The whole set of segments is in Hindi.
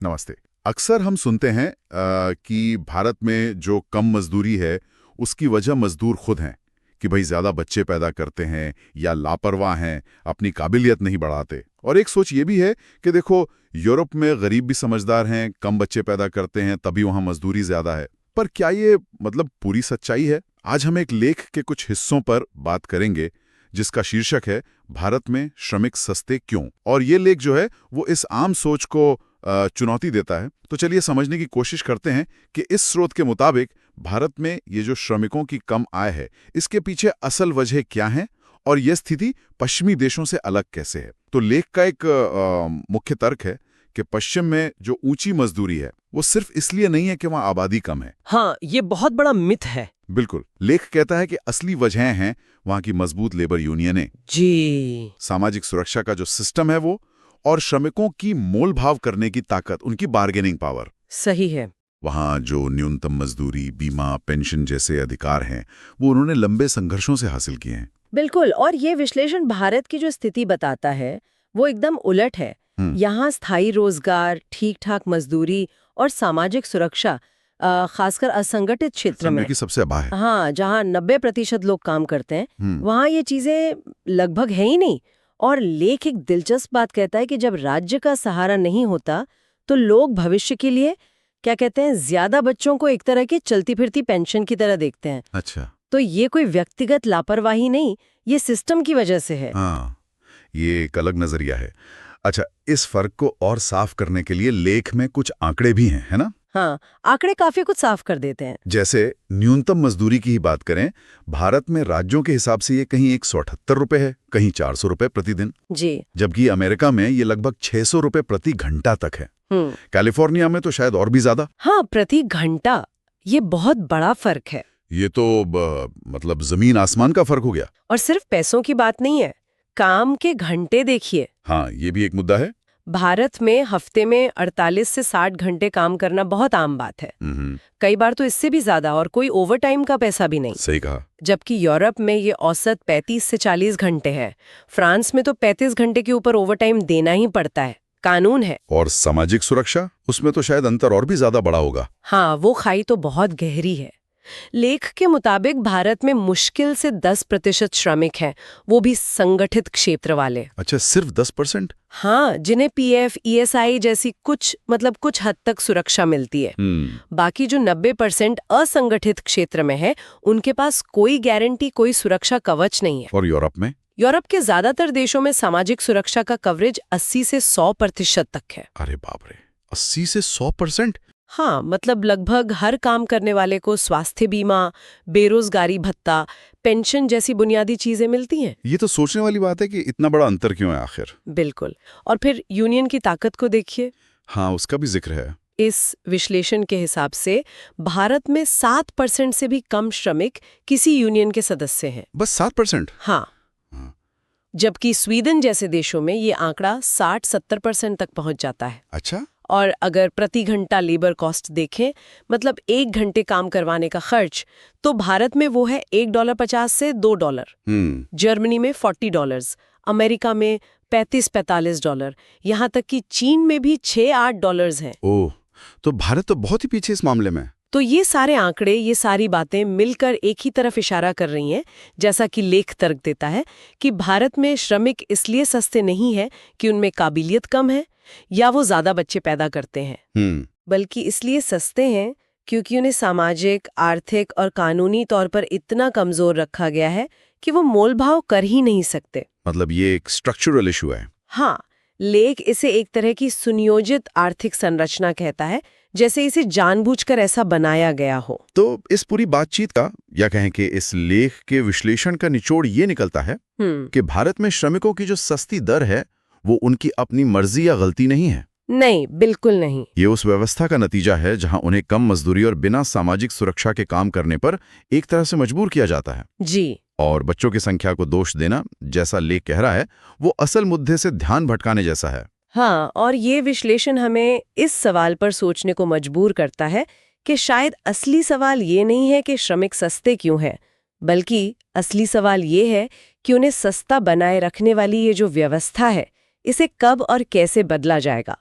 नमस्ते। अक्सर हम सुनते हैं कि भारत में जो कम मजदूरी है उसकी वजह मजदूर खुद हैं कि भाई ज़्यादा बच्चे पैदा करते हैं या लापरवाह हैं, अपनी काबिलियत नहीं बढ़ाते। और एक सोच ये भी है कि देखो, यूरोप में गरीब भी समझदार हैं, कम बच्चे पैदा करते हैं, तभी वहाँ मजदूरी ज़्यादा है। पर क्या ये मतलब पूरी सच्चाई है? आज हम एक लेख के कुछ हिस्सों पर बात करेंगे जिसका शीर्षक है भारत में श्रमिक सस्ते क्यों। और ये लेख जो है वो इस आम सोच को चुनौती देता है। तो चलिए समझने की कोशिश करते हैं कि इस स्रोत के मुताबिक भारत में ये जो श्रमिकों की कम आय है, इसके पीछे असल वजह क्या है और यह स्थिति पश्चिमी देशों से अलग कैसे है। तो लेख का एक मुख्य तर्क है कि पश्चिम में जो ऊंची मजदूरी है वो सिर्फ इसलिए नहीं है कि वहाँ आबादी कम है। हाँ, ये बहुत बड़ा मिथ है। बिल्कुल। लेख कहता है कि असली वजहें हैं वहाँ की मजबूत लेबर यूनियनें, जी, सामाजिक सुरक्षा का जो सिस्टम है वो, और श्रमिकों की मोल भाव करने की ताकत, उनकी बार्गेनिंग पावर। सही है। वहाँ जो न्यूनतम मजदूरी, बीमा, पेंशन जैसे अधिकार हैं वो उन्होंने लंबे संघर्षों से हासिल किए हैं। बिल्कुल, और ये विश्लेषण भारत की जो स्थिति बताता है वो एकदम उलट है। यहाँ स्थायी रोजगार, ठीक ठाक मजदूरी और सामाजिक सुरक्षा, खासकर असंगठित क्षेत्र में की सबसे अबा है। हाँ, जहाँ 90% लोग काम करते हैं, वहाँ ये चीजें लगभग है ही नहीं। और लेख एक दिलचस्प बात कहता है कि जब राज्य का सहारा नहीं होता तो लोग भविष्य के लिए क्या कहते हैं, ज्यादा बच्चों को एक तरह की चलती फिरती पेंशन की तरह देखते हैं। अच्छा। तो ये कोई व्यक्तिगत लापरवाही नहीं, ये सिस्टम की वजह से है। हाँ, ये एक अलग नजरिया है। अच्छा, इस फर्क को और साफ करने के लिए लेख में कुछ आंकड़े भी हैं, है ना? हाँ, आंकड़े काफी कुछ साफ कर देते हैं। जैसे न्यूनतम मजदूरी की ही बात करें, भारत में राज्यों के हिसाब से ये कहीं 178 रुपए है, कहीं 400 रुपए प्रतिदिन। जी। जबकि अमेरिका में ये लगभग 600 रुपए प्रति घंटा तक है। कैलिफोर्निया में तो शायद और भी ज्यादा। हाँ, प्रति घंटा, ये बहुत बड़ा फर्क है। ये तो मतलब जमीन आसमान का फर्क हो गया। और सिर्फ पैसों की बात नहीं है, काम के घंटे देखिए। हाँ, ये भी एक मुद्दा है। भारत में हफ्ते में 48 से 60 घंटे काम करना बहुत आम बात है। कई बार तो इससे भी ज्यादा, और कोई ओवरटाइम का पैसा भी नहीं। सही कहा। जबकि यूरोप में ये औसत 35 से 40 घंटे है। फ्रांस में तो 35 घंटे के ऊपर ओवरटाइम देना ही पड़ता है, कानून है। और सामाजिक सुरक्षा, उसमें तो शायद अंतर और भी ज्यादा बड़ा होगा। हाँ, वो खाई तो बहुत गहरी है। लेख के मुताबिक भारत में मुश्किल से 10% श्रमिक हैं, वो भी संगठित क्षेत्र वाले। अच्छा, सिर्फ 10%? हाँ, जिन्हें पीएफ, ईएसआई जैसी कुछ हद तक सुरक्षा मिलती है। बाकी जो 90% असंगठित क्षेत्र में है, उनके पास कोई गारंटी, कोई सुरक्षा कवच नहीं है। और यूरोप में? यूरोप के ज्यादातर देशों में सामाजिक सुरक्षा का कवरेज 80 से 100% तक है। अरे बाप रे, 80 से 100%? हाँ, मतलब लगभग हर काम करने वाले को स्वास्थ्य बीमा, बेरोजगारी भत्ता, पेंशन जैसी बुनियादी चीजें मिलती हैं। ये तो सोचने वाली बात है कि इतना बड़ा अंतर क्यों है आखिर। बिल्कुल। और फिर यूनियन की ताकत को देखिए। हाँ, उसका भी जिक्र है। इस विश्लेषण के हिसाब से भारत में 7% से भी कम श्रमिक किसी यूनियन के सदस्य हैं। बस 7%? हाँ। जबकि स्वीडन जैसे देशों में ये आंकड़ा 60-70% तक पहुंच जाता है। अच्छा। और अगर प्रति घंटा लेबर कॉस्ट देखें, मतलब 1 घंटे काम करवाने का खर्च, तो भारत में वो है $1.50 से $2। जर्मनी में $40, अमेरिका में $35-45, यहाँ तक कि चीन में भी $6-8 हैं। ओह, तो भारत तो बहुत ही पीछे इस मामले में। तो ये सारे आंकड़े, ये सारी बातें मिलकर एक ही तरफ इशारा कर रही हैं, जैसा कि लेख तर्क देता है कि भारत में श्रमिक इसलिए सस्ते नहीं है कि उनमें काबिलियत कम है या वो ज्यादा बच्चे पैदा करते हैं, बल्कि इसलिए सस्ते हैं क्योंकि उन्हें सामाजिक, आर्थिक और कानूनी तौर पर इतना कमजोर रखा गया है कि वो मोलभाव कर ही नहीं सकते। मतलब ये एक स्ट्रक्चरल इशू है। हाँ, लेख इसे एक तरह की सुनियोजित आर्थिक संरचना कहता है, जैसे इसे जानबूझकर ऐसा बनाया गया हो। तो इस पूरी बातचीत का, या कहें कि इस लेख के विश्लेषण का निचोड़ ये निकलता है कि भारत में श्रमिकों की जो सस्ती दर है वो उनकी अपनी मर्जी या गलती नहीं है। नहीं, बिल्कुल नहीं। ये उस व्यवस्था का नतीजा है जहां उन्हें कम मजदूरी और बिना सामाजिक सुरक्षा के काम करने पर एक तरह से मजबूर किया जाता है। जी। और बच्चों की संख्या को दोष देना, जैसा लेख कह रहा है, वो असल मुद्दे से ध्यान भटकाने जैसा है। हाँ, और ये विश्लेषण हमें इस सवाल पर सोचने को मजबूर करता है कि शायद असली सवाल ये नहीं है कि श्रमिक सस्ते क्यों हैं, बल्कि असली सवाल ये है कि उन्हें सस्ता बनाए रखने वाली ये जो व्यवस्था है, इसे कब और कैसे बदला जाएगा।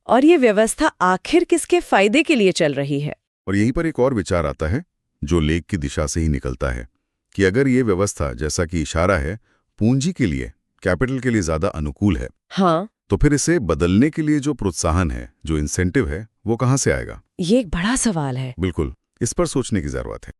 और ये व्यवस्था आखिर किसके फायदे के लिए चल रही है? और यहीं पर एक और विचार आता है जो लेख की दिशा से ही निकलता है कि अगर ये व्यवस्था, जैसा कि इशारा है, पूंजी के लिए, कैपिटल के लिए ज्यादा अनुकूल है, हाँ, तो फिर इसे बदलने के लिए जो प्रोत्साहन है, जो इंसेंटिव है, वो कहाँ से आएगा? ये एक बड़ा सवाल है। बिल्कुल, इस पर सोचने की जरूरत है।